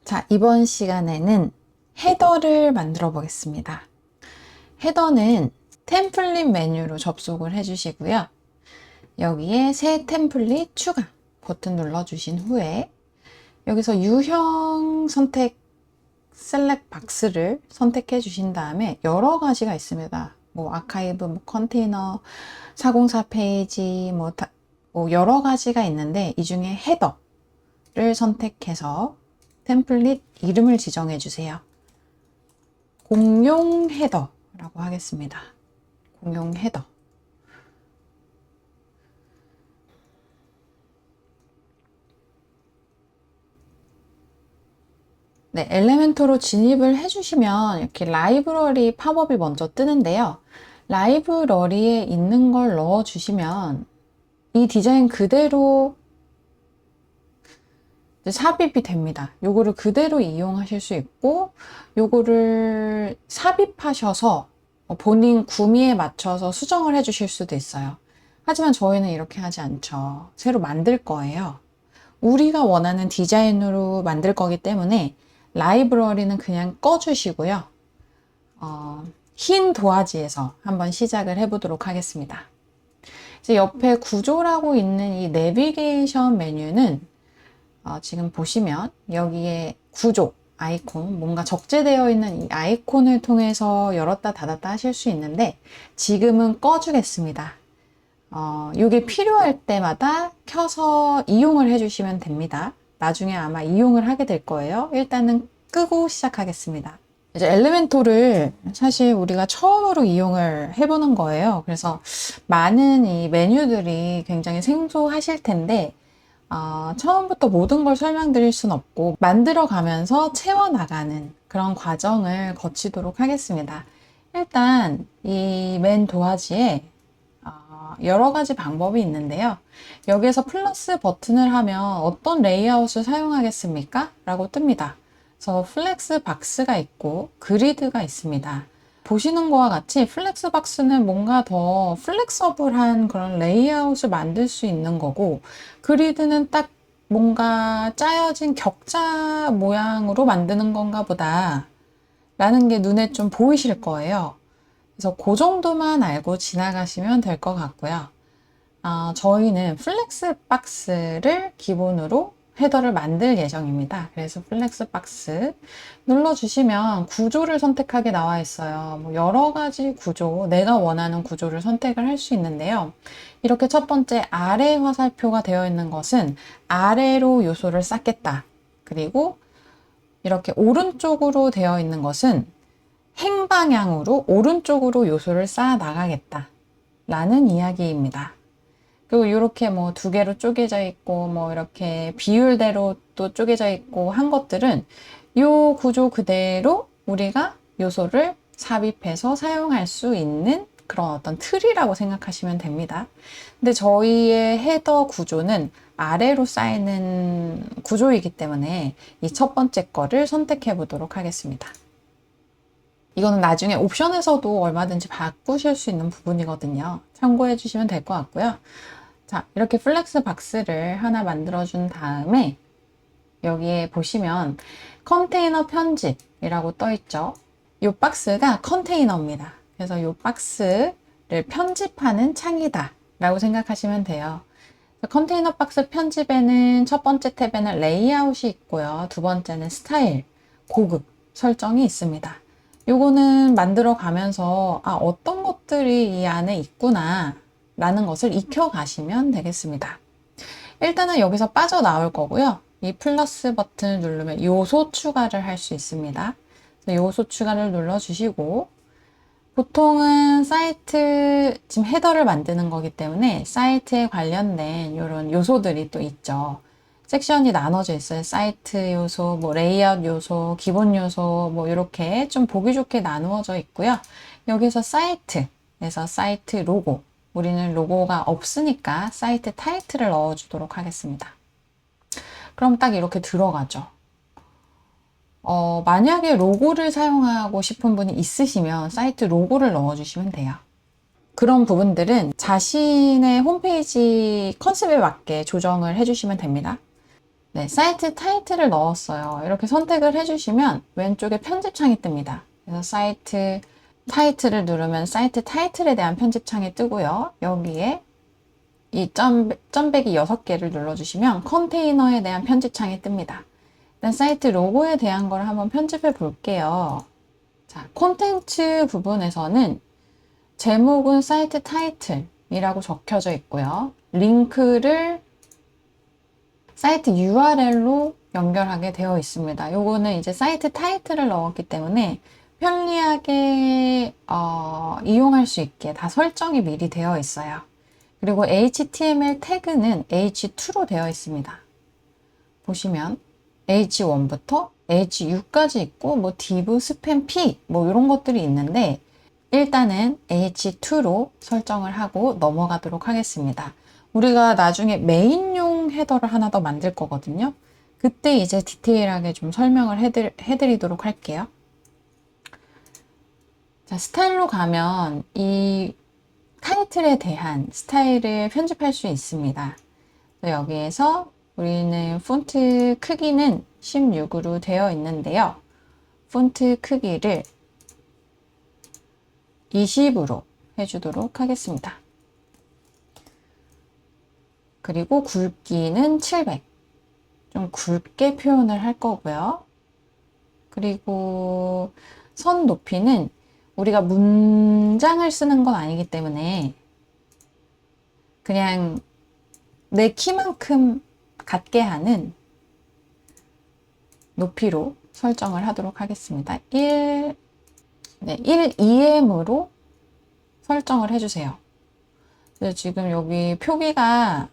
자, 이번 시간에는 헤더를 만들어 보겠습니다. 헤더는 템플릿 메뉴로 접속을 해주시고요. 여기에 새 템플릿 추가 버튼 눌러주신 후에 여기서 유형 선택 셀렉 박스를 선택해 주신 다음에 여러 가지가 있습니다. 뭐 아카이브, 뭐 컨테이너, 404 페이지, 뭐 여러 가지가 있는데 이 중에 헤더를 선택해서 템플릿 이름을 지정해 주세요. 공용 헤더라고 하겠습니다. 공용 헤더. 네, 엘레멘토로 진입을 해주시면 이렇게 라이브러리 팝업이 먼저 뜨는데요. 라이브러리에 있는 걸 넣어주시면 이 디자인 그대로 삽입이 됩니다. 요거를 그대로 이용하실 수 있고, 요거를 삽입하셔서 본인 구미에 맞춰서 수정을 해주실 수도 있어요. 하지만 저희는 이렇게 하지 않죠. 새로 만들 거예요. 우리가 원하는 디자인으로 만들 거기 때문에 라이브러리는 그냥 꺼주시고요. 흰 도화지에서 한번 시작을 해보도록 하겠습니다. 이제 옆에 구조라고 있는 이 내비게이션 메뉴는 지금 보시면 여기에 구조, 아이콘, 뭔가 적재되어 있는 이 아이콘을 통해서 열었다 닫았다 하실 수 있는데 지금은 꺼주겠습니다. 이게 필요할 때마다 켜서 이용을 해주시면 됩니다. 나중에 아마 이용을 하게 될 거예요. 일단은 끄고 시작하겠습니다. 이제 엘레멘토를 사실 우리가 처음으로 이용을 해보는 거예요. 그래서 많은 이 메뉴들이 굉장히 생소하실 텐데 처음부터 모든 걸 설명드릴 순 없고 만들어 가면서 채워나가는 그런 과정을 거치도록 하겠습니다. 일단 이 맨 도화지에 여러 가지 방법이 있는데요. 여기에서 플러스 버튼을 하면 어떤 레이아웃을 사용하겠습니까? 라고 뜹니다. 그래서 플렉스 박스가 있고 그리드가 있습니다. 보시는 것과 같이 플렉스 박스는 뭔가 더 플렉서블한 그런 레이아웃을 만들 수 있는 거고, 그리드는 딱 뭔가 짜여진 격자 모양으로 만드는 건가 보다 라는 게 눈에 좀 보이실 거예요. 그래서 그 정도만 알고 지나가시면 될 것 같고요. 저희는 플렉스 박스를 기본으로 헤더를 만들 예정입니다. 그래서 플렉스 박스 눌러주시면 구조를 선택하게 나와 있어요. 뭐 여러 가지 구조, 내가 원하는 구조를 선택을 할 수 있는데요. 이렇게 첫 번째 아래 화살표가 되어 있는 것은 아래로 요소를 쌓겠다. 그리고 이렇게 오른쪽으로 되어 있는 것은 행방향으로 오른쪽으로 요소를 쌓아 나가겠다 라는 이야기입니다. 그리고 이렇게 뭐 두 개로 쪼개져 있고 뭐 이렇게 비율대로 또 쪼개져 있고 한 것들은 이 구조 그대로 우리가 요소를 삽입해서 사용할 수 있는 그런 어떤 틀이라고 생각하시면 됩니다. 근데 저희의 헤더 구조는 아래로 쌓이는 구조이기 때문에 이 첫 번째 거를 선택해 보도록 하겠습니다. 이거는 나중에 옵션에서도 얼마든지 바꾸실 수 있는 부분이거든요. 참고해 주시면 될 것 같고요. 자, 이렇게 플렉스 박스를 하나 만들어 준 다음에 여기에 보시면 컨테이너 편집이라고 떠 있죠. 이 박스가 컨테이너입니다. 그래서 이 박스를 편집하는 창이다 라고 생각하시면 돼요. 컨테이너 박스 편집에는 첫 번째 탭에는 레이아웃이 있고요. 두 번째는 스타일, 고급 설정이 있습니다. 요거는 만들어 가면서 어떤 것들이 이 안에 있구나 라는 것을 익혀 가시면 되겠습니다. 일단은 여기서 빠져나올 거고요. 이 플러스 버튼을 누르면 요소 추가를 할 수 있습니다. 요소 추가를 눌러주시고, 보통은 사이트 지금 헤더를 만드는 거기 때문에 사이트에 관련된 이런 요소들이 또 있죠. 섹션이 나눠져 있어요. 사이트 요소, 뭐 레이아웃 요소, 기본 요소, 뭐 이렇게 좀 보기 좋게 나누어져 있고요. 여기서 사이트에서 사이트 로고, 우리는 로고가 없으니까 사이트 타이틀을 넣어주도록 하겠습니다. 그럼 딱 이렇게 들어가죠. 만약에 로고를 사용하고 싶은 분이 있으시면 사이트 로고를 넣어주시면 돼요. 그런 부분들은 자신의 홈페이지 컨셉에 맞게 조정을 해주시면 됩니다. 네, 사이트 타이틀을 넣었어요. 이렇게 선택을 해주시면 왼쪽에 편집창이 뜹니다. 그래서 사이트 타이틀을 누르면 사이트 타이틀에 대한 편집창이 뜨고요. 여기에 이 점배기 6개를 눌러주시면 컨테이너에 대한 편집창이 뜹니다. 일단 사이트 로고에 대한 걸 한번 편집해 볼게요. 자, 콘텐츠 부분에서는 제목은 사이트 타이틀이라고 적혀져 있고요. 링크를 사이트 URL로 연결하게 되어 있습니다. 요거는 이제 사이트 타이틀을 넣었기 때문에 편리하게 이용할 수 있게 다 설정이 미리 되어 있어요. 그리고 HTML 태그는 H2로 되어 있습니다. 보시면 H1부터 H6까지 있고 뭐 div, 스팸, p 뭐 이런 것들이 있는데 일단은 H2로 설정을 하고 넘어가도록 하겠습니다. 우리가 나중에 메인용 헤더를 하나 더 만들 거거든요. 그때 이제 디테일하게 좀 설명을 해드리도록 할게요. 자, 스타일로 가면 이 타이틀에 대한 스타일을 편집할 수 있습니다. 여기에서 우리는 폰트 크기는 16으로 되어 있는데요. 폰트 크기를 20으로 해주도록 하겠습니다. 그리고 굵기는 700. 좀 굵게 표현을 할 거고요. 그리고 선 높이는 우리가 문장을 쓰는 건 아니기 때문에 그냥 내 키만큼 같게 하는 높이로 설정을 하도록 하겠습니다. 1EM으로 설정을 해주세요. 지금 여기 표기가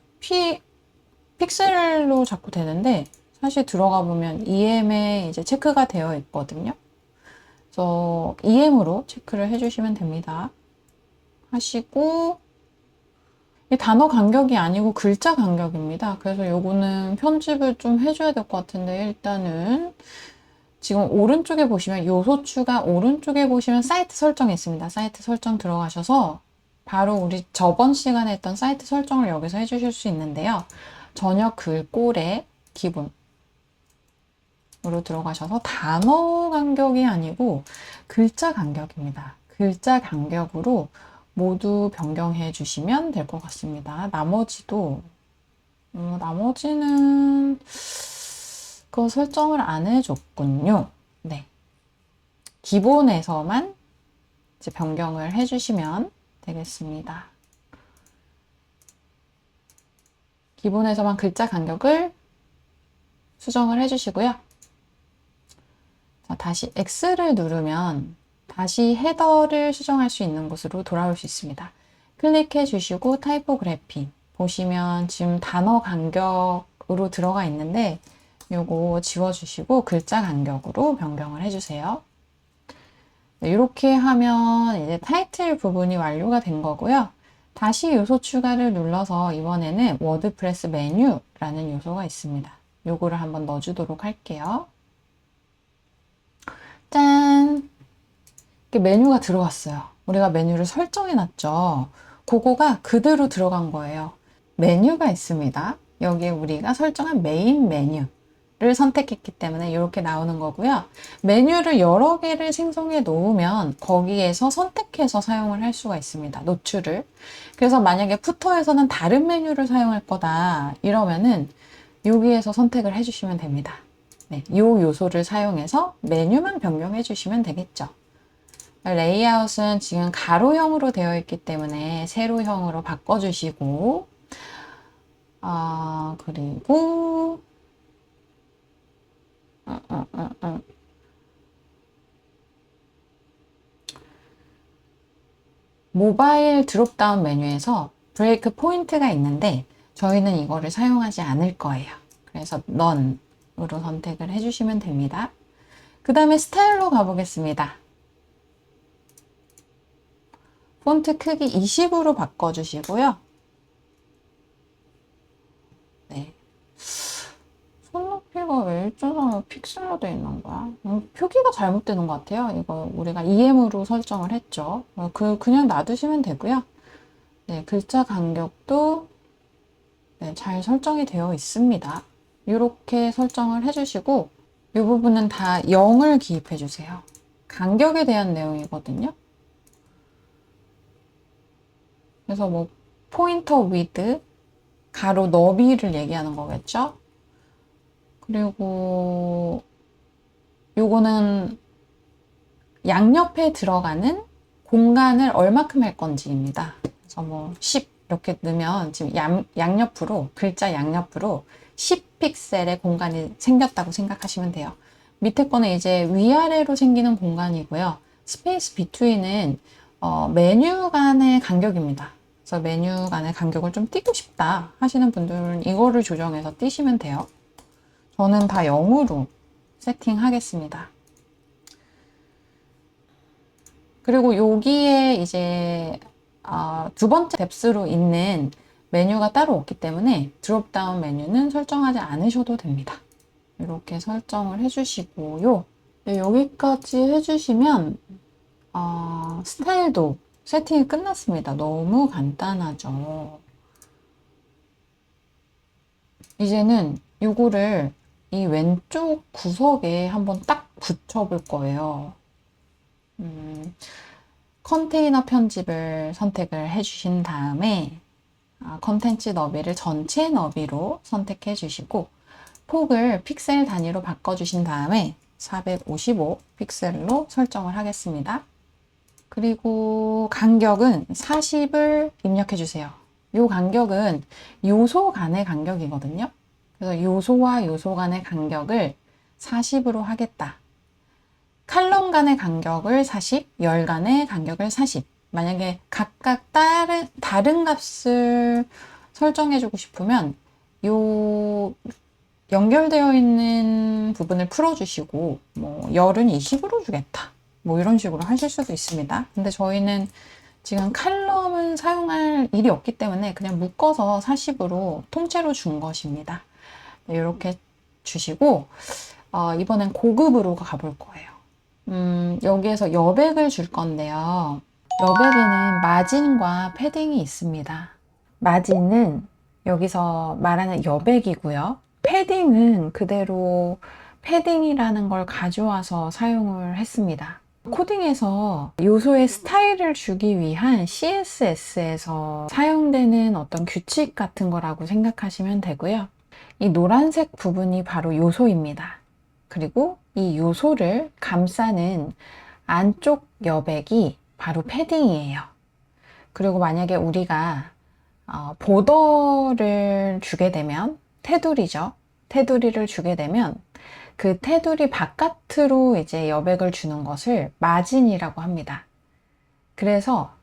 픽셀로 자꾸 되는데 사실 들어가 보면 EM에 이제 체크가 되어 있거든요. 그래서 EM으로 체크를 해주시면 됩니다. 하시고 이 단어 간격이 아니고 글자 간격입니다. 그래서 요거는 편집을 좀 해줘야 될 것 같은데 일단은 지금 오른쪽에 보시면 요소 추가 오른쪽에 보시면 사이트 설정이 있습니다. 사이트 설정 들어가셔서 바로 우리 저번 시간에 했던 사이트 설정을 여기서 해주실 수 있는데요. 전역 글꼴의 기본으로 들어가셔서 단어 간격이 아니고 글자 간격입니다. 글자 간격으로 모두 변경해 주시면 될 것 같습니다. 나머지는 그거 설정을 안 해줬군요. 네. 기본에서만 이제 변경을 해주시면 되겠습니다. 기본에서만 글자 간격을 수정을 해주시고요. 자, 다시 X를 누르면 다시 헤더를 수정할 수 있는 곳으로 돌아올 수 있습니다. 클릭해 주시고 타이포그래피 보시면 지금 단어 간격으로 들어가 있는데 요거 지워주시고 글자 간격으로 변경을 해주세요. 네, 이렇게 하면 이제 타이틀 부분이 완료가 된 거고요. 다시 요소 추가를 눌러서 이번에는 워드프레스 메뉴라는 요소가 있습니다. 요거를 한번 넣어주도록 할게요. 짠! 이렇게 메뉴가 들어왔어요. 우리가 메뉴를 설정해 놨죠. 그거가 그대로 들어간 거예요. 메뉴가 있습니다. 여기에 우리가 설정한 메인 메뉴를 선택했기 때문에 이렇게 나오는 거고요. 메뉴를 여러 개를 생성해 놓으면 거기에서 선택해서 사용을 할 수가 있습니다. 노출을. 그래서 만약에 푸터에서는 다른 메뉴를 사용할 거다 이러면은 여기에서 선택을 해주시면 됩니다. 네, 이 요소를 사용해서 메뉴만 변경해 주시면 되겠죠. 레이아웃은 지금 가로형으로 되어 있기 때문에 세로형으로 바꿔주시고 그리고 모바일 드롭다운 메뉴에서 브레이크 포인트가 있는데 저희는 이거를 사용하지 않을 거예요. 그래서 None으로 선택을 해주시면 됩니다. 그 다음에 스타일로 가보겠습니다. 폰트 크기 20으로 바꿔주시고요. 네. 손높이가 왜 1.3 픽셀로 되어 있는 거야? 표기가 잘못되는 것 같아요. 이거 우리가 EM으로 설정을 했죠. 그냥 놔두시면 되고요. 네, 글자 간격도 네, 잘 설정이 되어 있습니다. 이렇게 설정을 해주시고 이 부분은 다 0을 기입해 주세요. 간격에 대한 내용이거든요. 그래서 뭐 포인터 위드, 가로 너비를 얘기하는 거겠죠. 그리고 요거는 양옆에 들어가는 공간을 얼마큼 할 건지입니다. 그래서 뭐 10 이렇게 넣으면 지금 양옆으로, 글자 양옆으로 10픽셀의 공간이 생겼다고 생각하시면 돼요. 밑에 거는 이제 위아래로 생기는 공간이고요. 스페이스 비트윈은 메뉴 간의 간격입니다. 그래서 메뉴 간의 간격을 좀 띄고 싶다 하시는 분들은 이거를 조정해서 띄시면 돼요. 저는 다 0으로 세팅하겠습니다. 그리고 여기에 이제 두 번째 탭스로 있는 메뉴가 따로 없기 때문에 드롭다운 메뉴는 설정하지 않으셔도 됩니다. 이렇게 설정을 해주시고요. 네, 여기까지 해주시면 스타일도 세팅이 끝났습니다. 너무 간단하죠. 이제는 이거를 이 왼쪽 구석에 한번 딱 붙여볼 거예요. 컨테이너 편집을 선택을 해주신 다음에 컨텐츠 너비를 전체 너비로 선택해 주시고 폭을 픽셀 단위로 바꿔주신 다음에 455 픽셀로 설정을 하겠습니다. 그리고 간격은 40을 입력해 주세요. 이 간격은 요소 간의 간격이거든요. 그래서 요소와 요소 간의 간격을 40으로 하겠다. 칼럼 간의 간격을 40, 열 간의 간격을 40. 만약에 각각 다른 값을 설정해주고 싶으면 요 연결되어 있는 부분을 풀어주시고 뭐 열은 20으로 주겠다. 뭐 이런 식으로 하실 수도 있습니다. 근데 저희는 지금 칼럼은 사용할 일이 없기 때문에 그냥 묶어서 40으로 통째로 준 것입니다. 네, 이렇게 주시고 이번엔 고급으로 가볼 거예요. 여기에서 여백을 줄 건데요. 여백에는 마진과 패딩이 있습니다. 마진은 여기서 말하는 여백이고요. 패딩은 그대로 패딩이라는 걸 가져와서 사용을 했습니다. 코딩에서 요소의 스타일을 주기 위한 CSS에서 사용되는 어떤 규칙 같은 거라고 생각하시면 되고요. 이 노란색 부분이 바로 요소입니다. 그리고 이 요소를 감싸는 안쪽 여백이 바로 패딩이에요. 그리고 만약에 우리가 보더를 주게 되면 테두리죠. 테두리를 주게 되면 그 테두리 바깥으로 이제 여백을 주는 것을 마진이라고 합니다. 그래서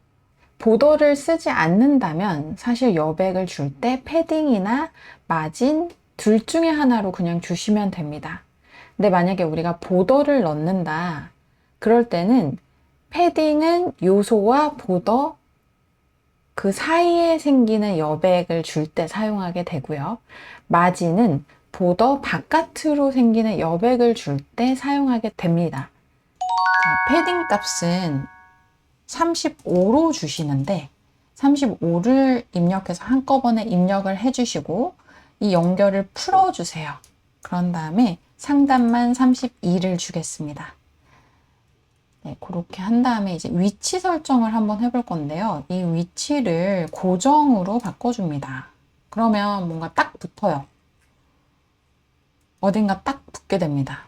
보더를 쓰지 않는다면 사실 여백을 줄 때 패딩이나 마진 둘 중에 하나로 그냥 주시면 됩니다. 근데 만약에 우리가 보더를 넣는다. 그럴 때는 패딩은 요소와 보더 그 사이에 생기는 여백을 줄 때 사용하게 되고요. 마진은 보더 바깥으로 생기는 여백을 줄 때 사용하게 됩니다. 자, 패딩 값은 35로 주시는데 35를 입력해서 한꺼번에 입력을 해주시고 이 연결을 풀어주세요. 그런 다음에 상단만 32를 주겠습니다. 네, 그렇게 한 다음에 이제 위치 설정을 한번 해볼 건데요. 이 위치를 고정으로 바꿔줍니다. 그러면 뭔가 딱 붙어요. 어딘가 딱 붙게 됩니다.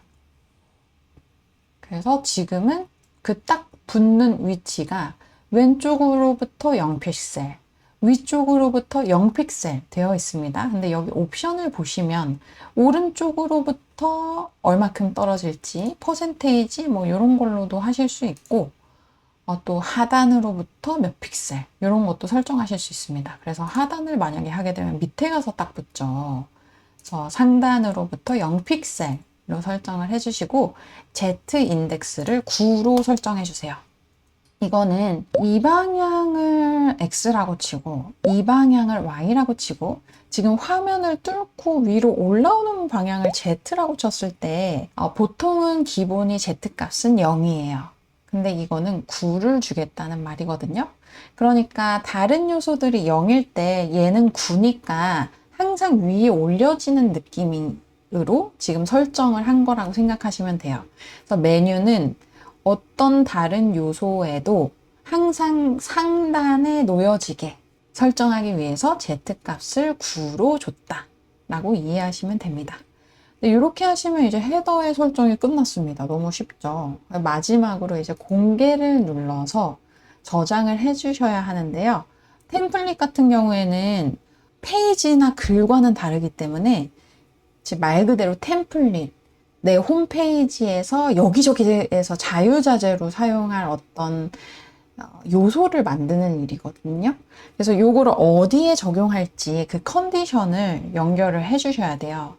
그래서 지금은 그 딱 붙는 위치가 왼쪽으로부터 0픽셀, 위쪽으로부터 0픽셀 되어 있습니다. 근데 여기 옵션을 보시면 오른쪽으로부터 얼마큼 떨어질지, 퍼센테이지 뭐 이런 걸로도 하실 수 있고 또 하단으로부터 몇 픽셀 이런 것도 설정하실 수 있습니다. 그래서 하단을 만약에 하게 되면 밑에 가서 딱 붙죠. 그래서 상단으로부터 0픽셀로 설정을 해주시고 Z 인덱스를 9로 설정해 주세요. 이거는 이 방향을 X라고 치고 이 방향을 Y라고 치고 지금 화면을 뚫고 위로 올라오는 방향을 Z라고 쳤을 때 보통은 기본이 Z 값은 0이에요. 근데 이거는 9를 주겠다는 말이거든요. 그러니까 다른 요소들이 0일 때 얘는 9니까 항상 위에 올려지는 느낌이 메뉴로 지금 설정을 한 거라고 생각하시면 돼요. 그래서 메뉴는 어떤 다른 요소에도 항상 상단에 놓여지게 설정하기 위해서 Z값을 9로 줬다 라고 이해하시면 됩니다. 이렇게 하시면 이제 헤더의 설정이 끝났습니다. 너무 쉽죠. 마지막으로 이제 공개를 눌러서 저장을 해 주셔야 하는데요. 템플릿 같은 경우에는 페이지나 글과는 다르기 때문에 말 그대로 템플릿, 내 홈페이지에서 여기저기에서 자유자재로 사용할 어떤 요소를 만드는 일이거든요. 그래서 이거를 어디에 적용할지 그 컨디션을 연결을 해 주셔야 돼요.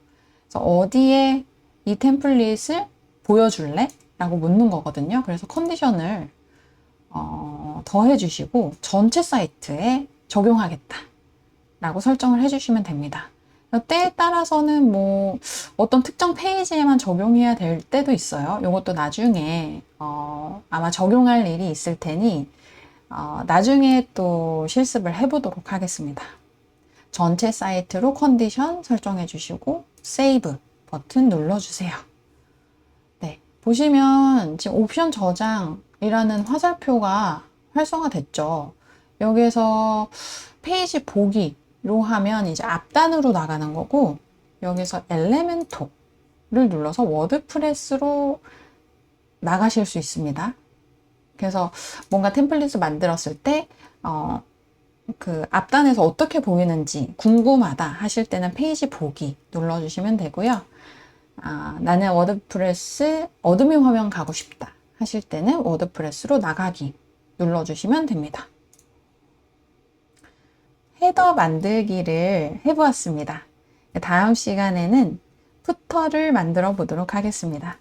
그래서 어디에 이 템플릿을 보여줄래? 라고 묻는 거거든요. 그래서 컨디션을 더해 주시고 전체 사이트에 적용하겠다 라고 설정을 해 주시면 됩니다. 때에 따라서는 뭐 어떤 특정 페이지에만 적용해야 될 때도 있어요. 이것도 나중에 아마 적용할 일이 있을 테니 나중에 또 실습을 해보도록 하겠습니다. 전체 사이트로 컨디션 설정해 주시고 세이브 버튼 눌러주세요. 네, 보시면 지금 옵션 저장이라는 화살표가 활성화됐죠. 여기에서 페이지 보기로 하면 이제 앞단으로 나가는 거고, 여기서 엘레멘토를 눌러서 워드프레스로 나가실 수 있습니다. 그래서 뭔가 템플릿을 만들었을 때 그 앞단에서 어떻게 보이는지 궁금하다 하실 때는 페이지 보기 눌러주시면 되고요. 나는 워드프레스 어드민 화면 가고 싶다 하실 때는 워드프레스로 나가기 눌러주시면 됩니다. 헤더 만들기를 해보았습니다. 다음 시간에는 푸터를 만들어 보도록 하겠습니다.